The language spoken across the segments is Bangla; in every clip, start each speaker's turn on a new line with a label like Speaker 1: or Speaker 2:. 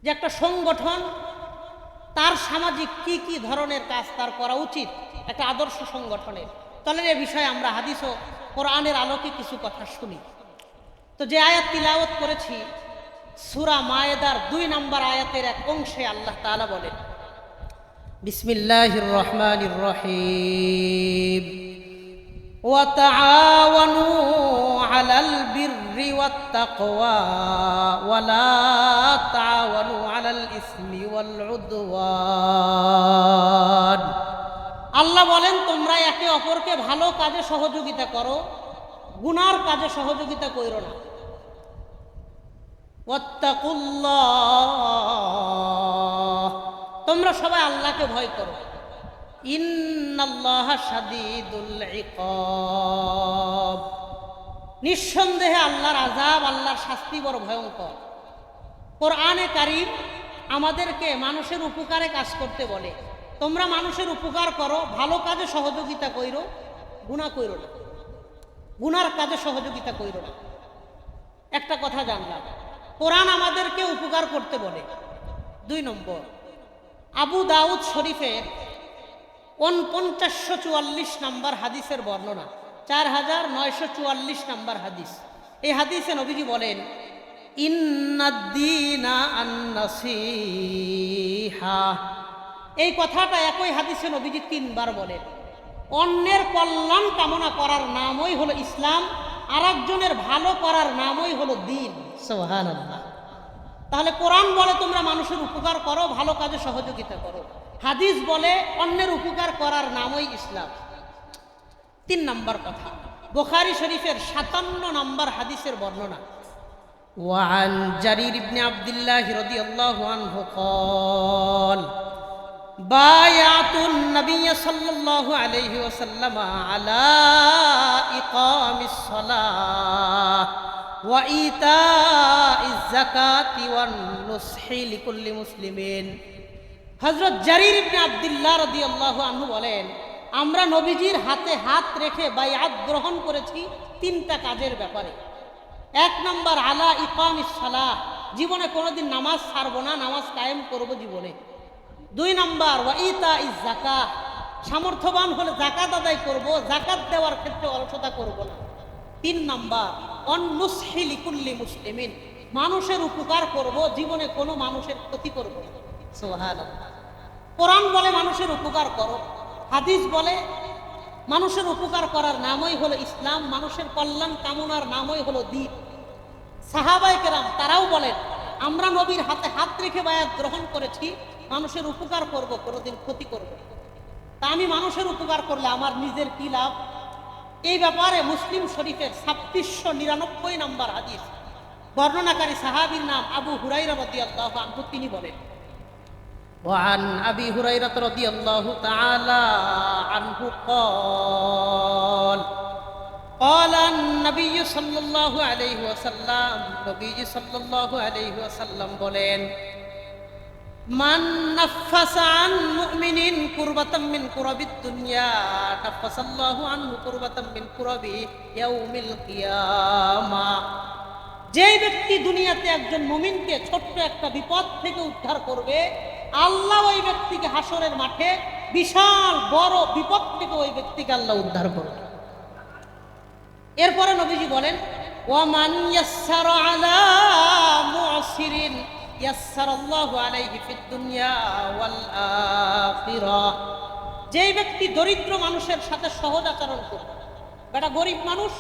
Speaker 1: যে একটা সংগঠন তার সামাজিক কি কি ধরনের কাজ তার করা উচিত একটা আদর্শ সংগঠনের। তাহলে এ বিষয়ে আমরা হাদিস ও কোরআনের আলোকে কিছু কথা শুনি। তো যে আয়াত তিলাওয়াত করেছি সূরা মায়েদার 2 নম্বর আয়াতের এক অংশে আল্লাহ তাআলা বলেন, বিসমিল্লাহির রহমানির রহিম, ওয়া তাআওয়ানু আলাল বিররি ওয়াত তাকওয়া ওয়া লা তাআওয়ানু আলাল ইসমি ওয়াল উদওয়ান। আল্লাহ বলেন, তোমরা একে অপরকে ভালো কাজে সহযোগিতা করো, গুনার কাজে সহযোগিতা করো না। ওয়াত্তাকুল্লাহ, তোমরা সবাই আল্লাহকে ভয় করো। ইন্নাল্লাহা শাদীদুল ইকাব, নিঃসন্দেহে আল্লাহর আযাব, আল্লাহর শাস্তি বড় ভয়ঙ্কর। কোরআনে কারীম আমাদেরকে মানুষের উপকারে কাজ করতে বলে। তোমরা মানুষের উপকার করো, ভালো কাজে সহযোগিতা কইরো, গুনাহ কইরো না, গুনার কাজে সহযোগিতা কইরো না। একটা কথা জানলাম, কোরআন আমাদেরকে উপকার করতে বলে। 2 নম্বর, আবু দাউদ শরীফের 4944 নম্বর হাদিসের বর্ণনা, 4944 নম্বর হাদিস। এই হাদিসে নবীজি বলেন, ইন্নাদ-দীনা আন-নাসীহা। এই কথাটা একই হাদিসে নবীজি 3 বার বলেন। অন্যের কল্যাণ কামনা করার নামই হলো ইসলাম, আর একজনের ভালো করার নামই হলো দ্বীন। সুবহানাল্লাহ। তাহলে কোরআন বলে তোমরা মানুষের উপকার করো, ভালো কাজে সহযোগিতা করো। হাদিস বলে অন্যের উপকার করার নামই ইসলাম। 3 নম্বর কথা, বুখারী শরীফের 57 নম্বর হাদিসের বর্ণনা, ওয়ান জারির ইবনে আব্দুল্লাহ রাদিয়াল্লাহু আনহু قال বায়াতুন নবী সাল্লাল্লাহু আলাইহি ওয়াসাল্লাম আলা ইকামিস সালাহ ওয়া ইতাইজ যাকাতি ওয়ান নুসহি লিকুল্লি মুসলিমিন। হযরত জারির ইবনে আব্দুল্লাহ রাদিয়াল্লাহু আনহু বলেন, আমরা নবীজির হাতে হাত রেখে বায়াত গ্রহণ করেছি 3টা কাজের ব্যাপারে। 1 নম্বর, আলা ইকামিস সালাহ, জীবনে কোনোদিন নামাজ ছাড়বো না, নামাজ কায়েম করব জীবনে। 2 নম্বর, ওয়া ইতাইজ যাকাত, সামর্থ্যবান হলে যাকাত আদায় করব, যাকাত দেওয়ার ক্ষেত্রে অলসতা করব না। 3 নম্বর, ওয়ান নুসহি লিকুল্লি মুসলিমিন, মানুষের উপকার করব, জীবনে কোনো মানুষের ক্ষতি করব না। সুবহানাল্লাহ। কোরআন বলে মানুষের উপকার করো, হাদিস বলে মানুষের উপকার করার নামই হলো ইসলাম, মানুষের কল্যাণ কামনার নামই হলো দ্বীন। সাহাবায়ে কেরাম তারাও বলেন, আমরা নবীর হাতে হাত রেখে বায়াত গ্রহণ করেছি, মানুষের উপকার করব, কোনোদিন ক্ষতি করব না। তা আমি মানুষের উপকার করলে আমার নিজের কি লাভ? এই ব্যাপারে মুসলিম শরীফের 2699 নম্বর হাদিস, বর্ণনাকারী সাহাবীর নাম আবু হুরায়রা রাদিয়াল্লাহু আনহু, তিনি বলেন, وعن أبي هريرة رضي الله تعالى عنه قال قال النبي صلى الله عليه وسلم, নবী সাল্লাল্লাহু আলাইহি ওয়াসাল্লাম বলেন, মান নাফাসা আন মুমিনিন কুরবাতাম মিন কুরাবিদ দুনিয়া নাফাসাল্লাহু আনহু কুরবাতাম মিন কুরাবি ইয়াউমিল কিয়ামাহ। যেই ব্যক্তি দুনিয়াতে একজন মুমিনকে ছোট্ট একটা বিপদ থেকে উদ্ধার করবে, আল্লাহ ওই ব্যক্তিকে হাসরের মাঠে বিশাল বড় বিপদ থেকে ওই ব্যক্তিকে আল্লাহ উদ্ধার করবে। এরপরে নবীজি বলেন, ওয়ামান ইয়াসসারা আলা মুসিরিন ইয়াসসারাল্লাহু আলাইহি ফিদ দুনিয়া ওয়াল আখিরাহ। যেই ব্যক্তি দরিদ্র মানুষের সাথে সহজ আচরণ করবে, বেটা গরিব মানুষ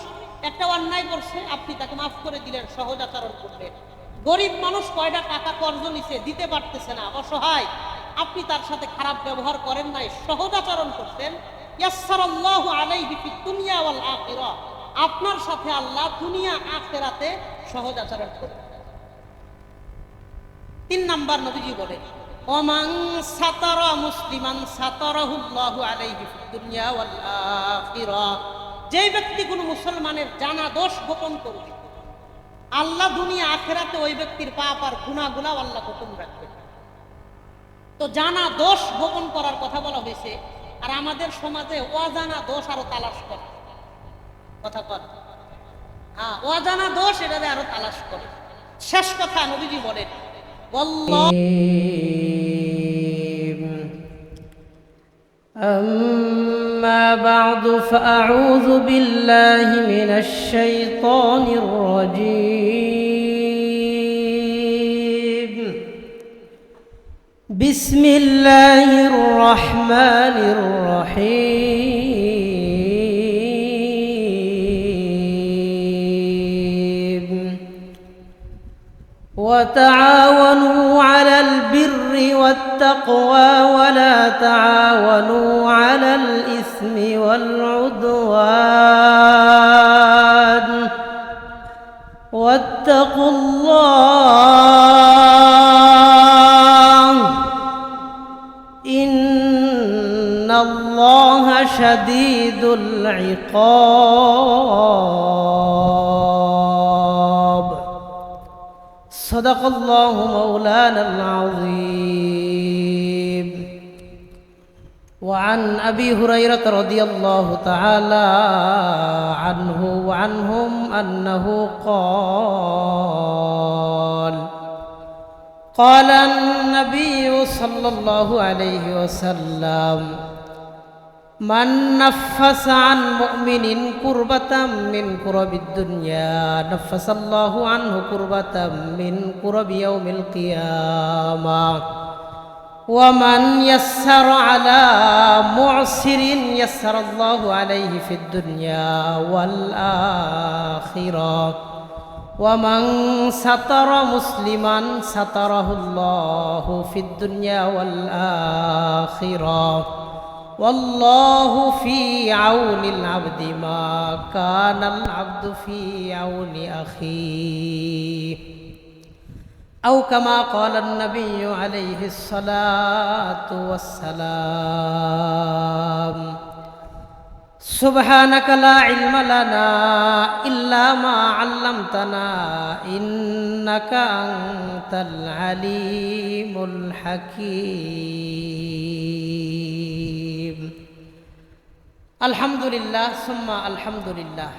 Speaker 1: একটা অন্যায় করছে, আপনি তাকে মাফ করে দিলেন, সহজ আচরণ করলেন। গরিব মানুষ কয়টা টাকা কর্জ নিছে, দিতে পারতেছে না, অসহায়, আপনি তার সাথে খারাপ ব্যবহার করেন নাই, সহজ আচরণ করতেন। ইয়াসসারাল্লাহু আলাইহি ফিদ দুনিয়া ওয়াল আখিরাহ, আপনার সাথে আল্লাহ দুনিয়া আখিরাতে সহজ আচরণ করবেন। 3 নম্বর নবীজি বলেন, ওমান সাতারা মুসলিমান সাতারাহুল্লাহু আলাইহি ফিদ দুনিয়া ওয়াল আখিরাহ। যেই ব্যক্তি কোনো মুসলমানের জানা দোষ গোপন করবে, আল্লাহ দুনিয়া আখিরাতে ওই ব্যক্তির পাপ আর গুনাহগুলো আল্লাহ গোপন রাখবে। তো জানা দোষ গোপন করার কথা বলা হয়েছে, আর আমাদের সমাজে অজানা দোষ আরো তালাশ করে, কথা বল, হ্যাঁ, অজানা দোষ এটাতে আরো তালাশ করে। শেষ কথা নবীজি বলেন, أما بعد فأعوذ بالله من الشيطان الرجيم بسم الله الرحمن الرحيم وتعاونوا على البر والتقوى ولا تعاونوا على الإثم والعدوان واتقوا الله إن الله شديد العقاب صدق الله مولانا العظيم وعن أبي هريرة رضي الله تعالى عنه وعنهم أنه قال النبي صلى الله عليه وسلم من نفس عن مؤمن كربة من كرب الدنيا نفس الله عنه كربة من كرب يوم القيامة ومن يسر على معسر يسر الله عليه في الدنيا والآخرة ومن ستر مسلما ستره الله في الدنيا والآخرة والله في عون العبد ما كان العبد في عون أخيه أو كما قال النبي عليه الصلاة والسلام سبحانك لا علم لنا إلا ما علمتنا إنك أنت العليم الحكيم আলহামদুলিল্লাহ সুম্মা আলহামদুলিল্লাহ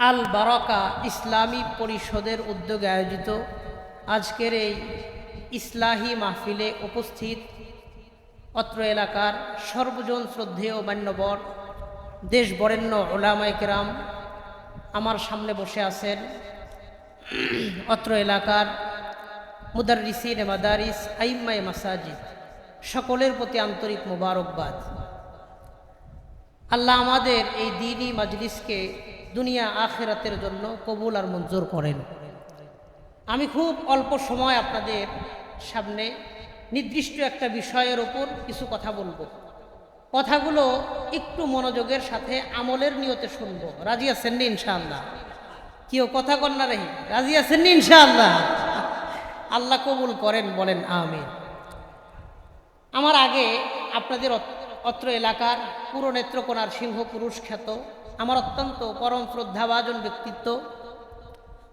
Speaker 1: আল বারাকা ইসলামী পরিষদের উদ্যোগে আয়োজিত আজকের এই ইসলাহি মাহফিলে উপস্থিত অত্র এলাকার সর্বজন শ্রদ্ধেয় মান্যবর দেশ বরেণ্য উলামায়ে কেরাম, আমার সামনে বসে আছেন অত্র এলাকার মুদাররিসিন মাদারিস আইম্মায়ে মাসাজিদ, সকলের প্রতি আন্তরিক মোবারকবাদ। আল্লাহ আমাদের এই দ্বীনি মাজলিসকে দুনিয়া আখিরাতের জন্য কবুল আর মঞ্জুর করেন। আমি খুব অল্প সময় আপনাদের সামনে নির্দিষ্ট একটা বিষয়ের ওপর কিছু কথা বলবো। কথাগুলো একটু মনোযোগের সাথে আমলের নিয়তে শুনবো। রাজি আছেন নি ইনশাআল্লাহ? কেউ কথা কন না রে, রাজি আছেন নি ইনশাআল্লাহ? আল্লাহ কবুল করেন, বলেন আমিন। আমার আগে আপনাদের অত্র এলাকার পুরো নেত্রকোনার সিংহ পুরুষ খ্যাত আমার অত্যন্ত পরম শ্রদ্ধাভাজন ব্যক্তিত্ব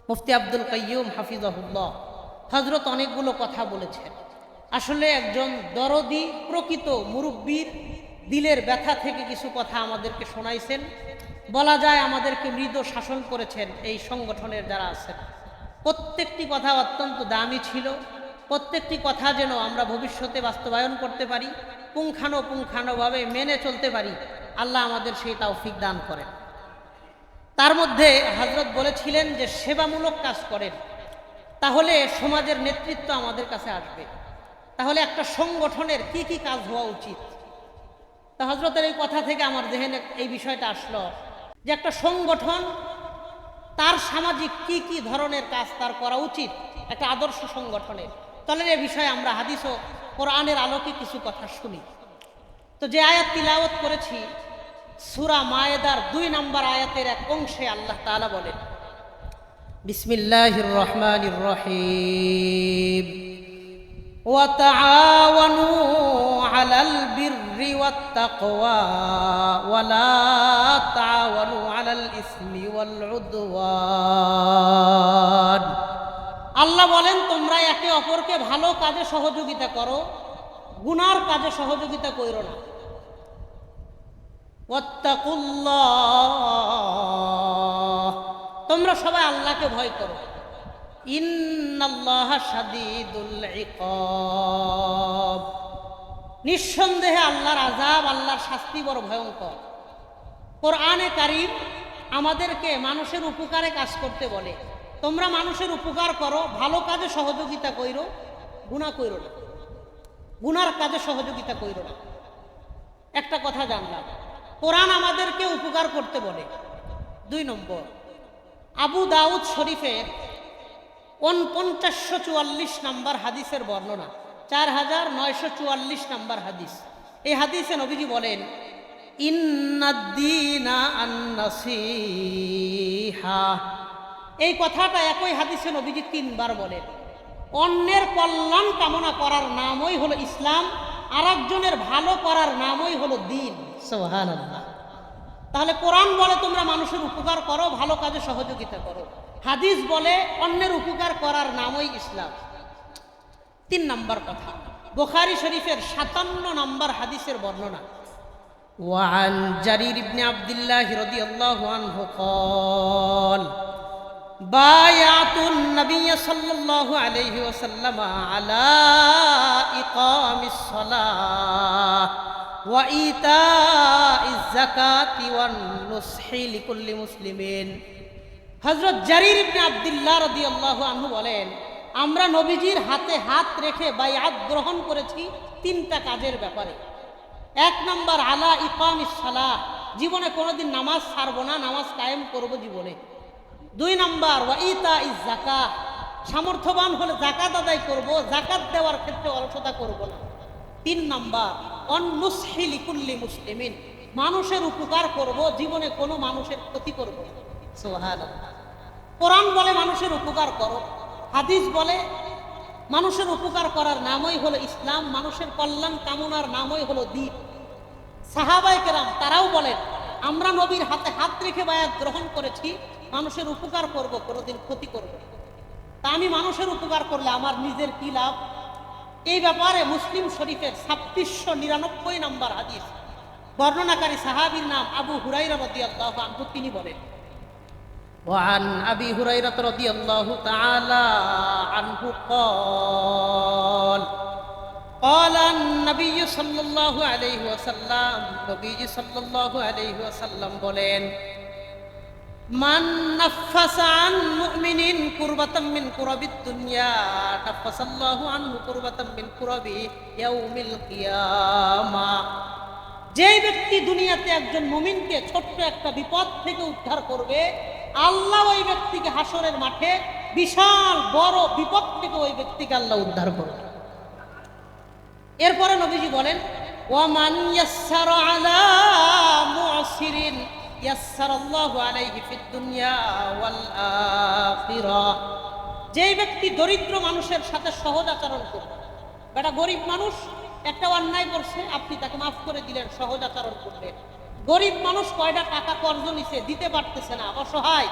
Speaker 1: মুফতি আব্দুল কাইয়ুম হাফিজাহুল্লাহ হযরত অনেকগুলো কথা বলেছেন। আসলে একজন দরদি প্রকৃত মুরব্বীর দিলের ব্যথা থেকে কিছু কথা আমাদেরকে শোনাইছেন। বলা যায় আমাদেরকে মৃদু শাসন করেছেন এই সংগঠনের যারা আছেন। প্রত্যেকটি কথা অত্যন্ত দামি ছিল। প্রত্যেকটি কথা যেন আমরা ভবিষ্যতে বাস্তবায়ন করতে পারি, পুঙ্খানুপুঙ্খানুভাবে মেনে চলতে পারি, আল্লাহ আমাদের সেই তৌফিক দান করেন। তার মধ্যে হযরত বলেছিলেন যে সেবামূলক কাজ করেন, তাহলে সমাজের নেতৃত্ব আমাদের কাছে আসবে। তাহলে একটা সংগঠনের কি কি কাজ হওয়া উচিত? তা হযরতের এই কথা থেকে আমার যেহেনে এই বিষয়টা আসলো যে একটা সংগঠন তার সামাজিক কি কি ধরনের কাজ তার করা উচিত একটা আদর্শ সংগঠনের। তাহলে এই বিষয়ে আমরা হাদিস ও কোরআনের আলোকে কিছু কথা শুনি। তো যে আয়াত তিলাওয়াত করেছি সূরা মায়েদার 2 নম্বর আয়াতের এক অংশে আল্লাহ তাআলা বলেন, বিসমিল্লাহির রহমানির রহিম ওয়া তাআওয়ানু আলাল বিররি ওয়াত তাকওয়া ওয়া লা তাআওয়ানু আলাল ইসমি ওয়াল উদওয়ান। আল্লাহ বলেন তোমরা একে অপরকে ভালো কাজে সহযোগিতা করো, গুনার কাজে সহযোগিতা করো না। ওয়াত্তাকুল্লাহ, তোমরা সবাই আল্লাহকে ভয় করো। ইন্নাল্লাহা শাদীদুল ইকাব, নিঃসন্দেহে আল্লাহর আযাব, আল্লাহর শাস্তি বড় ভয়ঙ্কর। কোরআনে কারীম আমাদেরকে মানুষের উপকারে কাজ করতে বলে। তোমরা মানুষের উপকার করো, ভালো কাজে সহযোগিতা কইরো, গুনাহ কইরো না, গুনার কাজে সহযোগিতা কইরো না। একটা কথা জানলাম, কোরআন আমাদেরকে উপকার করতে বলে। 2 নম্বর, আবু দাউদ শরীফের 4944 নম্বর হাদিসের বর্ণনা, 4944 নম্বর হাদিস। এই হাদিসে নবীজি বলেন, ইন্নাদ-দীনা আন-নাসীহা। এই কথাটা একই হাদিসে নবীজি 3 বার বলেন। অন্যের কল্যাণ কামনা করার নামই হলো ইসলাম, আর একজনের ভালো করার নামই হলো দ্বীন। সুবহানাল্লাহ। তাহলে কোরআন বলে তোমরা মানুষের উপকার করো, ভালো কাজে সহযোগিতা করো। হাদিস বলে অন্যের উপকার করার নামই ইসলাম। 3 নম্বর কথা, বুখারী শরীফের 57 নম্বর হাদিসের বর্ণনা, ওয়ান জারির ইবনে আব্দুল্লাহ রাদিয়াল্লাহু আনহু قال বায়াতুন নবী সাল্লাল্লাহু আলাইহি ওয়াসাল্লাম আলা ইকামিস সালাহ ওয়া ইতাইজ যাকাতি ওয়ান নুসহি লিকুল্লি মুসলিমিন। হযরত জারির ইবনে আব্দুল্লাহ রাদিয়াল্লাহু আনহু বলেন, আমরা নবীজির হাতে হাত রেখে বায়াত গ্রহণ করেছি 3টা কাজের ব্যাপারে। 1 নম্বর, আলা ইকামিস সালাহ, জীবনে কোনোদিন নামাজ ছাড়বো না, নামাজ কায়েম করব জীবনে। 2 নম্বর, ওয়া ইতাইজ যাকাত, সামর্থ্যবান হলে যাকাত আদায় করব, যাকাত দেওয়ার ক্ষেত্রে অলসতা করব না। 3 নম্বর, ওয়ান নুসহি লিকুল্লি মুসলিমিন, মানুষের উপকার করব, জীবনে কোনো মানুষের ক্ষতি করব না। সুবহানাল্লাহ। কোরআন বলে মানুষের উপকার করো, হাদিস বলে মানুষের উপকার করার নামই হলো ইসলাম, মানুষের কল্যাণ কামনার নামই হলো দ্বীন। সাহাবায়ে কেরাম তারাও বলেন, আমরা নবীর হাতে হাত রেখে বায়াত গ্রহণ করেছি, মানুষের উপকার করব, কোনোদিন ক্ষতি করব না। তা আমি মানুষের উপকার করলে আমার নিজের কি লাভ? এই ব্যাপারে মুসলিম শরীফের 2699 নম্বর হাদিস, বর্ণনাকারী সাহাবীর নাম আবু হুরায়রা রাদিয়াল্লাহু আনহু, তিনি বলেন, وعن أبي هريرة رضي الله تعالى عنه قال قال النبي صلى الله عليه وسلم نبي صلى الله عليه وسلم বলেন, মান নাফাসা আন মুমিনিন কুরবাতাম মিন কুরাবিদ দুনিয়া নাফাসাল্লাহু আনহু কুরবাতাম মিন কুরাবি ইয়াউমিল কিয়ামা। যেই ব্যক্তি দুনিয়াতে একজন মুমিনকে ছোট্ট একটা বিপদ থেকে উদ্ধার করবে, আল্লাহ ওই ব্যক্তিকে হাসরের মাঠে বিশাল বড় বিপদ থেকে ওই ব্যক্তিকে আল্লাহ উদ্ধার করবে। এরপরে নবীজি বলেন, ওয়ামান ইয়াসসারা আলা মুআসিরিন ইয়াসসারাল্লাহু আলাইহি ফিদ দুনিয়া ওয়াল আখিরাহ। যেই ব্যক্তি দরিদ্র মানুষের সাথে সহজ আচরণ করবে, বেটা গরিব মানুষ একটা অন্যায় করছে, আপনি তাকে মাফ করে দিলেন, সহজ আচরণ করলেন। গরিব মানুষ কয়টা টাকা কর্জ নিছে, দিতে পারতেছে না, অসহায়,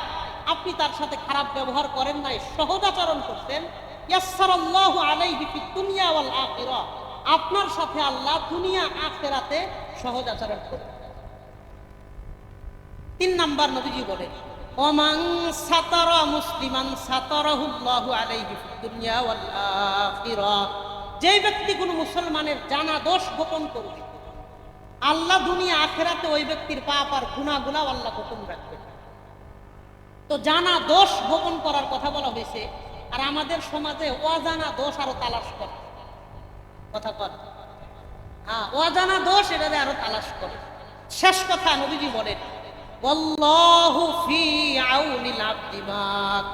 Speaker 1: আপনি তার সাথে খারাপ ব্যবহার করেন নাই, সহজ আচরণ করতেন, ইয়াসসারাল্লাহু আলাইহি ফিদ দুনিয়া ওয়াল আখিরাহ, আপনার সাথে আল্লাহ দুনিয়া আখিরাতে সহজ আচরণ করবেন। 3 নাম্বার নবীজি বলেন, ওমান সাতারা মুসলিমান সাতারাহুল্লাহু আলাইহি ফিদ দুনিয়া ওয়াল আখিরাহ। যে ব্যক্তি কোনো মুসলমানের জানা দোষ গোপন করবে, আল্লাহ দুনিয়া আখিরাতে ওই ব্যক্তির পাপ আর গুনাহগুলো আল্লাহ গোপন রাখবে। তো জানা দোষ গোপন করার কথা বলা হয়েছে, আর আমাদের সমাজে অজানা দোষ আরো তালাশ করে, কথা বলে, অজানা দোষ এটা আরো তালাশ করে। শেষ কথা নবীজি বলেন, ওয়াল্লাহু ফি আউনিল আবদি মা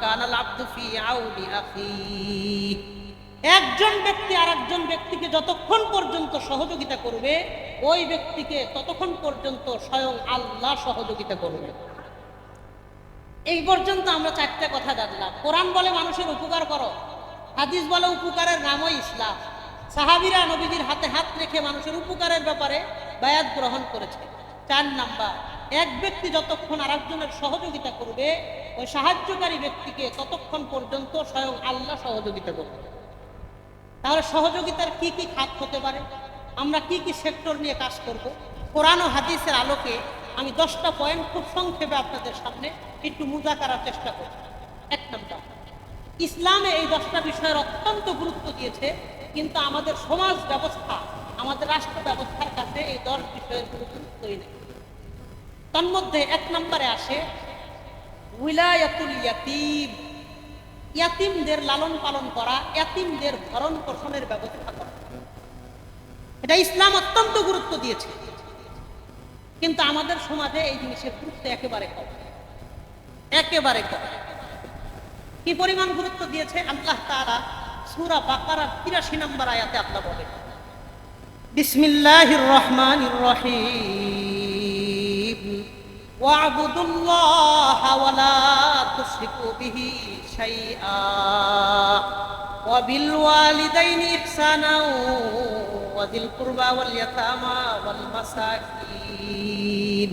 Speaker 1: কানাল আবদু ফি আউনি আখিহি। একজন ব্যক্তি আর একজন ব্যক্তিকে যতক্ষণ পর্যন্ত সহযোগিতা করবে, ওই ব্যক্তিকে ততক্ষণ পর্যন্ত স্বয়ং আল্লাহ সহযোগিতা করবে। এই পর্যন্ত আমরা 4টা কথা জানলাম। কোরআন বলে মানুষের উপকার করো, হাদিস বলে উপকারের নামই ইসলাম। সাহাবীরা নবীজির হাতে হাত রেখে মানুষের উপকারের ব্যাপারে বায়াত গ্রহণ করেছে। 4 নাম্বার, এক ব্যক্তি যতক্ষণ আরেকজনের সহযোগিতা করবে, ওই সাহায্যকারী ব্যক্তিকে ততক্ষণ পর্যন্ত স্বয়ং আল্লাহ সহযোগিতা করবে। তাহলে সহযোগিতার কি কি খাত হতে পারে, আমরা কি কি সেক্টর নিয়ে কাজ করব, কোরআন ও হাদিসের আলোকে আমি 10টা পয়েন্ট খুব সংক্ষেপে আপনাদের সামনে একটু মুজাকারার চেষ্টা করব। 1 নাম্বার, ইসলামে এই 10টা বিষয়ের অত্যন্ত গুরুত্ব দিয়েছে, কিন্তু আমাদের সমাজ ব্যবস্থা, আমাদের রাষ্ট্র ব্যবস্থার কাছে এই 10 বিষয়ের কোনো গুরুত্বই নেই। তন্মধ্যে 1 নম্বরে আসে উইলায়াতুল ইয়াতীম, ইয়াতীমদের লালন পালন করা, ইয়াতীমদের ভরণ পোষণের ব্যবস্থা করা। এটা ইসলাম অত্যন্ত গুরুত্ব দিয়েছে, কিন্তু আমাদের সমাজে এই জিনিসের গুরুত্ব একেবারে কম, একেবারে কম। কি পরিমাণ গুরুত্ব দিয়েছে আল্লাহ তাআলা সূরা বাকারার 83 নম্বর আয়াতে আল্লাহ বলেন, বিসমিল্লাহির রহমানির রহিম ওয়া'বুদুল্লাহা ওয়া লা তুশরিকু বিহি শাইআ ওয়া বিল ওয়ালিদাইনি ইহসানা ওয়া যিল কুরবা ওয়াল ইয়াতামা ওয়াল মাসাকিন।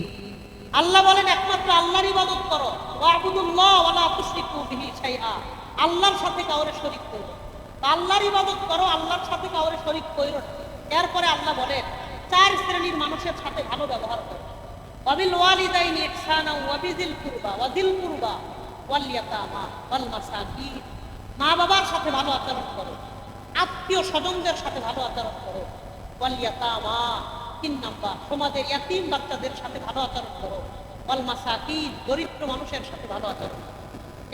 Speaker 1: আল্লাহ বলেন একমাত্র আল্লাহর ইবাদত করো, ওয়া'বুদুল্লাহ ওয়া লা তুশরিকু বিহি শাইআ, আল্লাহর সাথে কাউরে শরীক করো না। আল্লাহর ইবাদত করো, আল্লাহর সাথে কাউরে শরীক করো না। এরপরে আল্লাহ বলেন 4 শ্রেণীর মানুষের সাথে ভালো ব্যবহার করো, ওয়াবিল ওয়ালিদাইনি ইহসানা ওয়া বিযিল কুরবা ওয়াল ইয়াতামা ওয়াল মাসাকিন। মা বাবার সাথে ভালো আচরণ করো, আত্মীয় স্বজনদের সাথে ভালো আচরণ করো, ওয়াল ইয়াতামা 3 নাম্বার সমাজের ইয়াতীম বাচ্চাদের সাথে ভালো আচরণ করো, ওয়াল মাসাকিন দরিদ্র মানুষের সাথে ভালো আচরণ করো।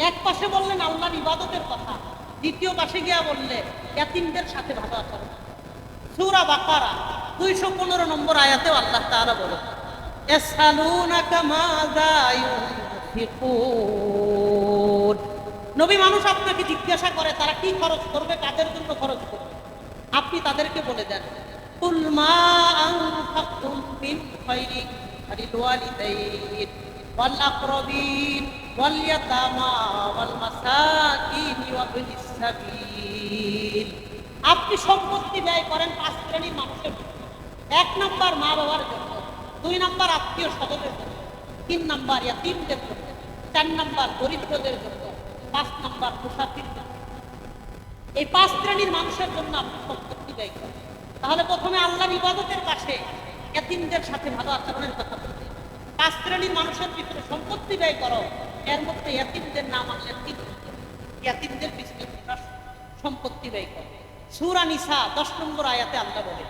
Speaker 1: এক পাশে বললেন আল্লাহর ইবাদতের কথা, দ্বিতীয় পাশে গিয়া বললেন ইয়াতীমদের সাথে ভালো আচরণ। সূরা বাকারা 215 নম্বর আয়াতেও আল্লাহ তাআলা বলেন, ইয়াসআলুনাকা মাযা ইউনফিকুন। নবী মানুষ আপনাকে জিজ্ঞাসা করে তারা কি খরচ করবে, কাদের জন্য খরচ করবে, আপনি তাদেরকে বলে দেন কুল মা আনফাকতুম মিন খায়রিন ফালিল ওয়ালিদাইন ওয়াল আকরাবিন ওয়াল ইয়াতামা ওয়াল মাসাকিন ওয়া বিনিস সাবিল। আপনি সম্পত্তি ব্যয় করেন 5 শ্রেণীর মানুষের জন্য। 1 নাম্বার মা বাবার জন্য, 2 নাম্বার আত্মীয় স্বজনের জন্য, 3 নাম্বার ইয়াতীমদের জন্য, 4 নাম্বার দরিদ্রদের জন্য, 5 নাম্বার মুসাফির জন্য। এই 5 শ্রেণীর মানুষের জন্য আপনি সম্পত্তি ব্যয় করেন। তাহলে প্রথমে আল্লাহর ইবাদতের পাশে ইয়াতীমদের সাথে ভালো আচরণের কথা বলতে, 5 শ্রেণীর মানুষের ভিতরে সম্পত্তি ব্যয় করো, এর মধ্যে ইয়াতীমদের নাম আনলে ইয়াতীমদের পিছনে সম্পত্তি ব্যয় করো। সূরা নিসা 10 নম্বর আয়াতে আল্লাহ বলেন,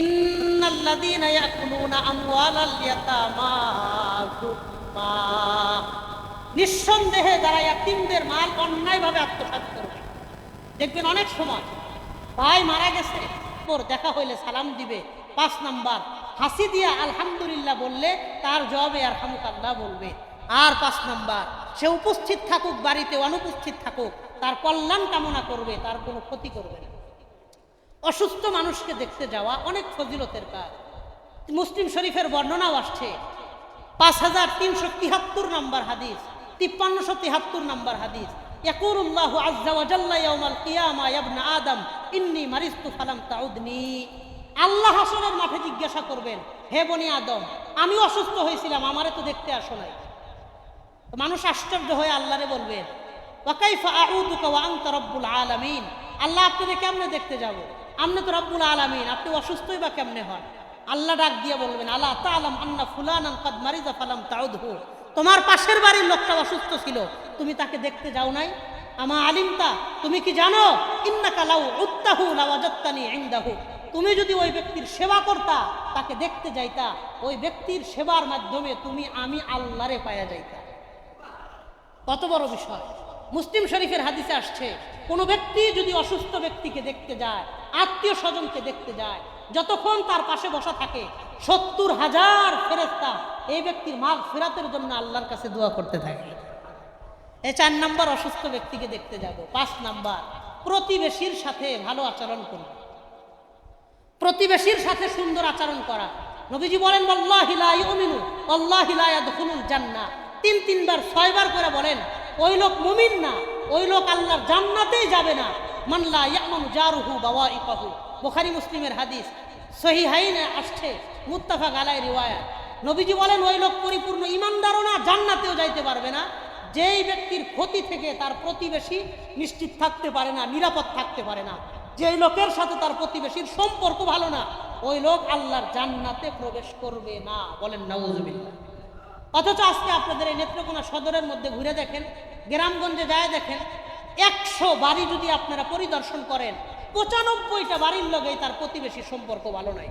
Speaker 1: ইন্নাল্লাযীনা ইয়াকুলুনা আমওয়ালাল ইয়াতামা যুলমা, নিঃসন্দেহে যারা ইয়াতীমদের মাল অন্যায়ভাবে আত্মসাৎ করবে। দেখবেন অনেক সময় ভাই মারা গেছে, পর দেখা হইলে সালাম দিবে, 5 নাম্বার হাসি দিয়া আলহামদুলিল্লাহ বললে তার জবাবে আরহামুকাল্লাহ বলবে। আর 5 নাম্বার সে উপস্থিত থাকুক বাড়িতে, অনুপস্থিত থাকুক, তার কল্যাণ কামনা করবে, তার কোনো ক্ষতি করবে না। অসুস্থ মানুষকে দেখতে যাওয়া অনেক ফজিলতের কাজ। মুসলিম শরীফের বর্ণনাও আসছে, 5373 নম্বর হাদিস, 5373 নম্বর হাদিস, ইয়াকুলুল্লাহু আযজা ওয়া জাল্লা ইয়াউমাল কিয়ামা ইয়া ইবনা আদম ইন্নী মারিজতু ফালাম তাউদনি। আল্লাহ হাসরের মাঠে জিজ্ঞাসা করবেন, হে বনি আদম, আমি অসুস্থ হয়েছিলাম, আমারে তো দেখতে আসো নাই। মানুষ আশ্চর্য হয়ে আল্লাহরে বলবেন, ওয়া কাইফা আউদুকা ওয়া আনতা রাব্বুল আলামিন, আল্লাহ আপনাকে কেমনে দেখতে যাব, আপনি তো রব্বুল আলামিন, আপনি অসুস্থই বা কেমনে হন? আল্লাহ ডাক দিয়ে বলবেন, আলা তাআলাম আন্না ফুলানান কাদ মারিজা ফালাম তাউদহু, তোমার পাশের বাড়ির লোকটা অসুস্থ ছিল, তুমি তাকে দেখতে যাও নাই? আমা আলিমতা, তুমি কি জানো, ইন্নাকা লাউ উত্তাহু লাওয়াজাত্তানি ইনদাহু, তুমি যদি ওই ব্যক্তির সেবা করতা, তাকে দেখতে যাইতা, ওই ব্যক্তির সেবার মাধ্যমে আমি আল্লাহরে পায়া যাইতা। কত বড় বিষয়! মুসলিম শরীফের হাদিসে আসছে, কোন ব্যক্তি যদি অসুস্থ ব্যক্তিকে দেখতে যায়, আত্মীয় স্বজনকে দেখতে যায়, যতক্ষণ তার পাশে বসা থাকে 70,000 ফেরেশতা এই ব্যক্তির মাগফিরাতের জন্য আল্লাহর কাছে দোয়া করতে থাকে। এই 4 নাম্বার অসুস্থ ব্যক্তিকে দেখতে যাব। 5 নাম্বার প্রতিবেশীর সাথে ভালো আচরণ করুন, প্রতিবেশীর সাথে সুন্দর আচরণ করা। নবীজি বলেন, ওয়াল্লাহি লা ইউমিনু ওয়াল্লাহি লা ইয়াদখুলুল জান্নাহ, 3 বার 6 বার করে বলেন, ওই লোক মুমিন না, ওই লোক আল্লাহর জান্নাতেই যাবে না। মান লা ইয়ামানু জারুহু বাওয়াইকাহু, বুখারী মুসলিমের হাদিস, সহিহাইনে আসছে, মুত্তাফাক আলাইহি রিওয়ায়াত। নবীজি বলেন, ওই লোক পরিপূর্ণ ঈমানদারও না, জান্নাতেও যাইতে পারবে না। যেই ব্যক্তির ক্ষতি থেকে তার প্রতিবেশী নিশ্চিত থাকতে পারে না, নিরাপদ থাকতে পারে না, যেই লোকের সাথে তার প্রতিবেশীর সম্পর্ক ভালো না, ওই লোক আল্লাহর জান্নাতে প্রবেশ করবে না। বলেন নাউযুবিল্লাহ। অথচ আজকে আপনাদের এই নেত্রকোনা সদরের মধ্যে ঘুরে দেখেন, গ্রামগঞ্জে যায় দেখেন, 100 বাড়ি যদি আপনারা পরিদর্শন করেন, 95টা বাড়ির লগে তার প্রতিবেশীর সম্পর্ক ভালো নাই।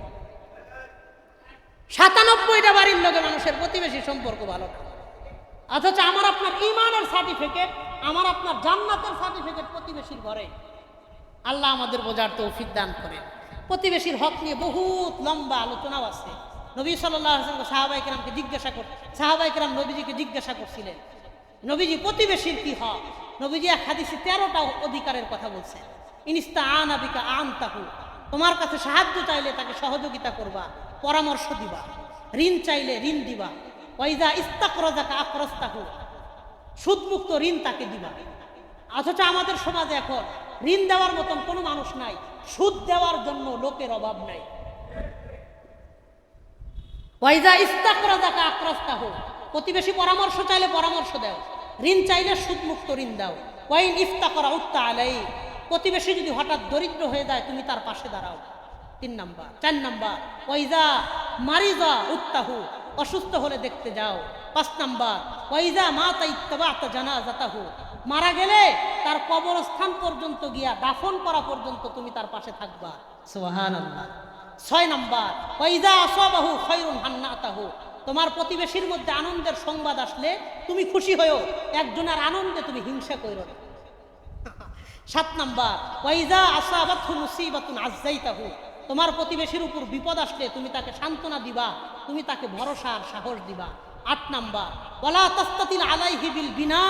Speaker 1: 97টা বাড়ির লগে মানুষের প্রতিবেশীর সম্পর্ক ভালো না। অথচ আমার আপনার ঈমানের সার্টিফিকেট, আমার আপনার জান্নাতের সার্টিফিকেট প্রতিবেশীর ঘরে। আল্লাহ আমাদের বোঝার তৌফিক দান করেন। প্রতিবেশীর হক নিয়ে বহুত লম্বা আলোচনাও আছে। নবী সাল্লাল্লাহু আলাইহি ওয়াসাল্লাম সাহাবায়ে কেরাম নবীজিকে জিজ্ঞাসা করছিলেন, নবীজি প্রতিবেশীর কি হক? নবীজি এক হাদিসে 13টা অধিকারের কথা বলছেন। ইনস্তাআনা বিকা আনতাহু, তোমার কাছে সাহায্য চাইলে তাকে সহযোগিতা করবা, পরামর্শ দিবা। ঋণ চাইলে ঋণ দিবা। ওয়াইজা ইস্তাকরাজাকা আকরাস্তাহু, সুদমুক্ত ঋণ তাকে দিবা। অথচ আমাদের সমাজে এখন ঋণ দেওয়ার মতন কোনো মানুষ নাই, সুদ দেওয়ার জন্য লোকের অভাব নাই। ওয়াইজা ইস্তাকরাজাকা আকরাস্তাহু, প্রতিবেশী পরামর্শ চাইলে পরামর্শ দাও, ঋণ চাইলে সুদমুক্ত ঋণ দাও। ওয়াইন ইফতাকরা উত্তা আলাই, প্রতিবেশী যদি হঠাৎ দরিদ্র হয়ে যায় তুমি তার পাশে দাঁড়াও। 3 নাম্বার। 4 নাম্বার, ওয়াইজা মারিজা উত্তাহু, অসুস্থ হলে দেখতে যাও। 5 নাম্বার, ওয়াইজা মাতা ইত্তাবাতা জানাজাতাহু, মারা গেলে তার কবরস্থান পর্যন্ত গিয়া দাফন করা পর্যন্ত তুমি তার পাশে থাকবা। সুবহানাল্লাহ। 6 নাম্বার, ওয়াইজা আসাবাহু খায়রুন হান্নাতাহু, তোমার প্রতিবেশীর মধ্যে আনন্দের সংবাদ আসলে তুমি খুশি হয়ো, একজনের আনন্দে তুমি হিংসা কইরো না। 7 নাম্বার, ওয়াইজা আসাবাতহু মুসিবাতুন আযাইতাহু, তোমার প্রতিবেশীর উপর বিপদ আসলে তুমি তাকে সান্ত্বনা দিবা, তুমি তাকে ভরসা আর সাহস দিবা। 8 নাম্বার, ওয়ালা তাস্তাতিল আলাইহি বিল বিনা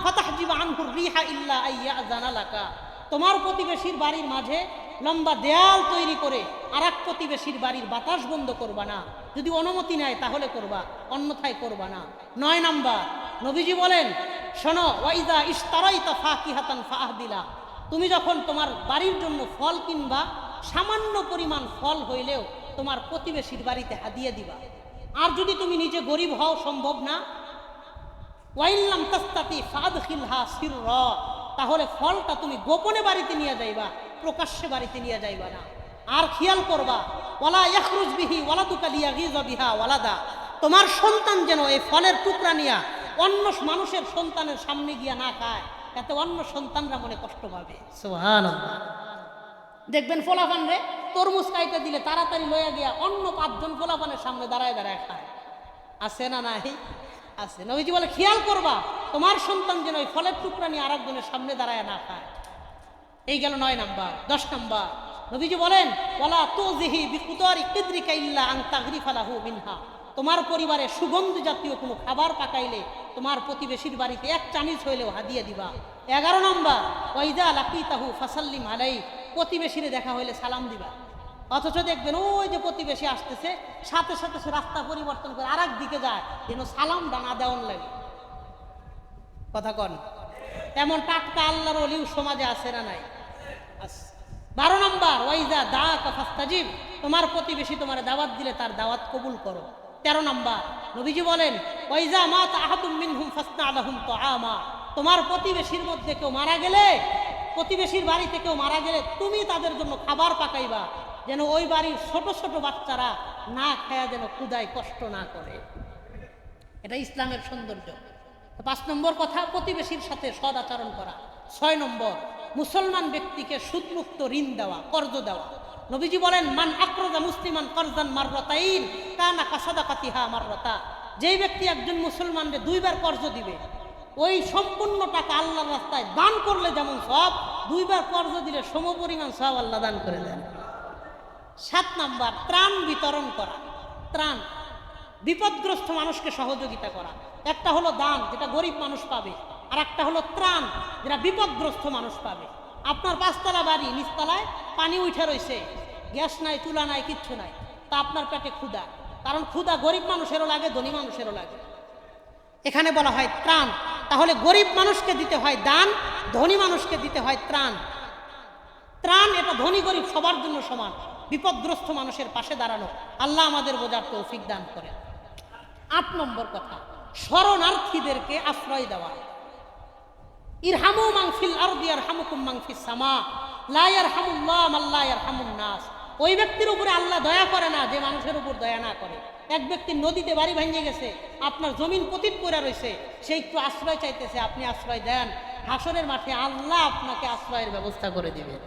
Speaker 1: ফাতাহজিব আনহু রিহা ইল্লা আইয়াযানা লাকা, তোমার প্রতিবেশীর বাড়ির মাঝে লম্বা দেয়াল তৈরি করে আরেক প্রতিবেশীর বাড়ির বাতাস বন্ধ করবা না, যদি অনুমতি নেয় তাহলে করবা, অন্যথায় করবা না। 9 নাম্বার, নবীজি বলেন শোনো, ওয়াইজা ইশতারাইতা ফাকিহাতান ফাআহদিলা, তুমি যখন তোমার বাড়ির জন্য ফল কিনবা, সামান্য পরিমাণ ফল হইলেও তোমার প্রতিবেশীর বাড়িতে হাদিয়া দিবা। আর যদি তুমি নিজে গরিব হও, সম্ভব না, ওয়াইল্লাম তাস্তাতি ফাদখিলহা সিররা, তাহলে ফলটা তুমি গোপনে বাড়িতে নিয়ে যাইবা, প্রকাশ্যে বাড়িতে নিয়ে যাইবা না। আর খেয়াল করবা, ওয়ালা ইয়াখরুজ বিহি ওয়ালাদুকা লিয়াগিযা বিহা ওয়ালাদা, তোমার সন্তান যেন এই ফলের টুকরা নিয়া অন্য মানুষের সন্তানের সামনে গিয়া না খায়, এতে অন্য সন্তানরা মনে কষ্ট পাবে। সুবহানাল্লাহ। দেখবেন ফলাফান রে তরমুজ খাইতে দিলে তাড়াতাড়ি লইয়া গিয়া অন্য 5 জন ফলাফানের সামনে দাঁড়ায় দাঁড়ায় খায়। আছে না নাই? আছে। নবীজি বলে খেয়াল করবা তোমার সন্তান যেন ওই ফলের টুকরা নিয়ে আরেকজনের সামনে দাঁড়ায় না খায়। এই গেল 9 নাম্বার। 10 নাম্বার, নবীজি বলেন ওয়ালা তুযিহি বিকুদারি কিদরিকা ইল্লা আন তাগরিফা লাহু মিনহা, তোমার পরিবারে সুগন্ধি জাতীয় কোনো খাবার পাকাইলে তোমার প্রতিবেশীর বাড়িতে 1 চামচ হইলেও হাদিয়া দিবা। 11 নাম্বার, ওয়াইদা লাকিতাহু ফাসাল্লিম আলাই, প্রতিবেশীরে দেখা হইলে সালাম দিবা। অথচ দেখবেন ওই যে প্রতিবেশী আসতেছে, সাথে সাথে সে রাস্তা পরিবর্তন করে আরেক দিকে যায়, যেন সালাম ডানা দেওয়ান লাগে। কথা কন, এমন টাটকা আল্লাহর ওলি সমাজে আছে না নাই? 12 নাম্বার, ওয়াইজা দাআকা ফাস্তাজিব, তোমার প্রতিবেশী তোমার দাওয়াত দিলে তার দাওয়াত কবুল করো। 13 নাম্বার, নবীজি বলেন ওয়াইজা মাতা আহাদুম মিনহুম ফাসনা লাহুম তুআমা, তোমার প্রতিবেশীর মধ্যে কেউ মারা গেলে, প্রতিবেশীর বাড়িতে কেউ মারা গেলে তুমি তাদের জন্য খাবার পাকাইবা, যেন ওই বাড়ির ছোট ছোট বাচ্চারা না খায়া যেন ক্ষুধায় কষ্ট না করে। এটা ইসলামের সৌন্দর্য। 5 নম্বর কথা, প্রতিবেশীর সাথে সদ আচরণ করা। 6 নম্বর, মুসলমান ব্যক্তিকে সুদমুক্ত ঋণ দেওয়া, কর্জ দেওয়া। নবীজি বলেন মান আকরাজা মুসলিমান করজান মাররাতাইন কানা কাসাদাকাতিহা মাররাতা, যেই ব্যক্তি একজন মুসলমানকে 2 বার কর্জ দিবে, ওই সম্পূর্ণ টাকা আল্লাহর রাস্তায় দান করলে যেমন সব, 2 বার কর্জ দিলে সমপরিমাণ সব আল্লাহ দান করে দেন। 7 নাম্বার, ত্রাণ বিতরণ করা। ত্রাণ, বিপদগ্রস্ত মানুষকে সহযোগিতা করা। একটা হলো দান, যেটা গরিব মানুষ পাবে, আর একটা হলো ত্রাণ, যেটা বিপদগ্রস্ত মানুষ পাবে। আপনার 5 তলা বাড়ি, নিচতলায় পানি উঠে রয়েছে, গ্যাস নাই, চুলা নাই, কিচ্ছু নাই, তা আপনার পেটে ক্ষুধা। কারণ ক্ষুধা গরিব মানুষেরও লাগে, ধনী মানুষেরও লাগে। এখানে বলা হয় ত্রাণ। তাহলে গরিব মানুষকে দিতে হয় দান, ধনী মানুষকে দিতে হয় ত্রাণ। ত্রাণ এটা ধনী গরিব সবার জন্য সমান। বিপদগ্রস্ত মানুষের পাশে দাঁড়ানো, আল্লাহ আমাদের বোঝার তৌফিক দান করে। 8 নম্বর কথা, শরণার্থীদেরকে আশ্রয় দেওয়া। ইরহামু মান ফিল আরদি ইয়ারহামুকুম মান ফিস সামা লা ইয়ারহামুল্লাহু মান লা ইয়ারহামুন নাস, ওই ব্যক্তির উপরে আল্লাহ দয়া করে না যে মানুষের উপর দয়া না করে। এক ব্যক্তি নদীতে বাড়ি ভেঙে গেছে, আপনার জমিন পতিত পড়ে রয়েছে, সে একটু আশ্রয় চাইতেছে, আপনি আশ্রয় দেন, হাসরের মাঠে আল্লাহ আপনাকে আশ্রয়ের ব্যবস্থা করে দিবেন।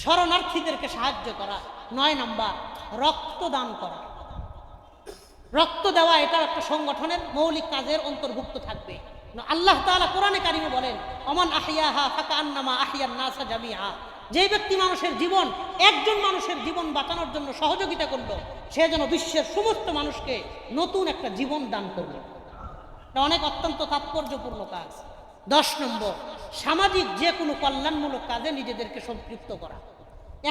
Speaker 1: শরণার্থীদেরকে সাহায্য করা। 9 নাম্বার, রক্তদান করা। রক্ত দেওয়া এটাও একটা সংগঠনের মৌলিক কাজের অন্তর্ভুক্ত থাকবে। আল্লাহ তাআলা কোরআনে কারিমে বলেন, অমান আহিয়াহা ফাকান্নামা আহিয়ান নাসা জামিআ। যে ব্যক্তি মানুষের জীবন, একজন মানুষের জীবন বাঁচানোর জন্য সহযোগিতা করলো, সে যেন বিশ্বের সমস্ত মানুষকে নতুন একটা জীবন দান করলো। এটা অনেক অত্যন্ত তাৎপর্যপূর্ণ কাজ। 10 নম্বর, সামাজিক যে কোনো কল্যাণমূলক কাজে নিজেদেরকে সম্পৃক্ত করা।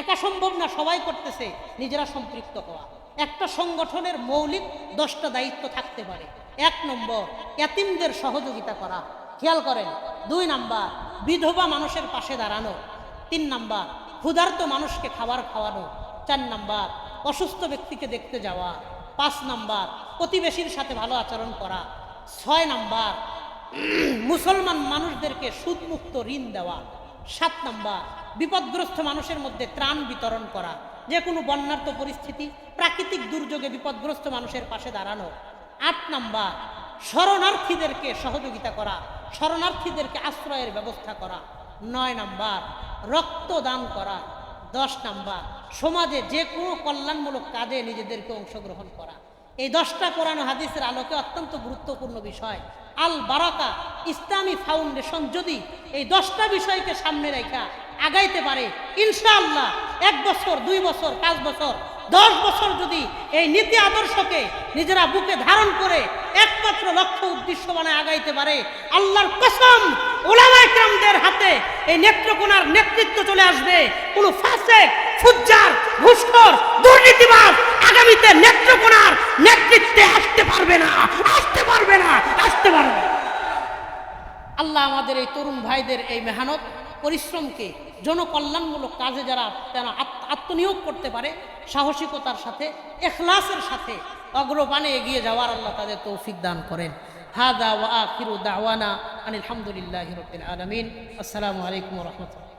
Speaker 1: একা সম্ভব না, সবাই করতেছে, নিজেরা সম্পৃক্ত হওয়া। একটা সংগঠনের মৌলিক 10টা দায়িত্ব থাকতে পারে। 1 নম্বর, এতিমদের সহযোগিতা করা, খেয়াল করেন। 2 নাম্বার, বিধবা মানুষের পাশে দাঁড়ানো। 3 নাম্বার, ক্ষুধার্ত মানুষকে খাবার খাওয়ানো। 4 নাম্বার, অসুস্থ ব্যক্তিকে দেখতে যাওয়া। 5 নাম্বার, প্রতিবেশীর সাথে ভালো আচরণ করা। 6 নাম্বার, মুসলমান মানুষদেরকে সুদমুক্ত ঋণ দেওয়া। 7 নাম্বার, বিপদগ্রস্ত মানুষের মধ্যে ত্রাণ বিতরণ করা। যে কোনো বন্যার্ত পরিস্থিতি, প্রাকৃতিক দুর্যোগে বিপদগ্রস্ত মানুষের পাশে দাঁড়ানো। 8 নাম্বার, শরণার্থীদেরকে সহযোগিতা করা, শরণার্থীদেরকে আশ্রয়ের ব্যবস্থা করা। 9 নাম্বার, রক্তদান করা। 10 নাম্বার, সমাজে যে কোনো কল্যাণমূলক কাজে নিজেদেরকে অংশগ্রহণ করা। এই 10টা কোরআন ও হাদিসের আলোকে অত্যন্ত গুরুত্বপূর্ণ বিষয়। আল বারাকা ইসলামী ফাউন্ডেশন যদি এই 10টা বিষয়কে সামনে রেখা আগাইতে পারে, ইনশাআল্লাহ 1 বছর, 2 বছর, 5 বছর, 10 বছর যদি এই নীতি আদর্শকে নিজেরা বুকে ধারণ করে একমাত্র লক্ষ্য উদ্দেশ্য বানায় আগাইতে পারে, আল্লাহর কসম উলামায়ে কেরামদের হাতে এই নেত্রকোনার নেতৃত্ব চলে আসবে। কোনো ফাসিক, ফুজ্জার, ঘুষখোর, দুর্নীতিবাজ আগামীতে নেত্রকোনার নেতৃত্বে আসতে পারবে না, আসতে পারবে না, আসতে পারবে না। আল্লাহ আমাদের এই তরুণ ভাইদের এই মেহনত পরিশ্রমকে জনকল্যাণমূলক কাজে যারা আত্মনিয়োগ করতে পারে, সাহসিকতার সাথে, ইখলাসের সাথে অগ্রপানে এগিয়ে যাওয়ার আল্লাহ তাদের তৌফিক দান করেন। হাদা ওয়া আখিরু দাওয়ানা আনিল হামদুলিল্লাহি রাব্বিল আলামিন। আসসালামু আলাইকুম ওয়া রাহমাতুল্লাহ।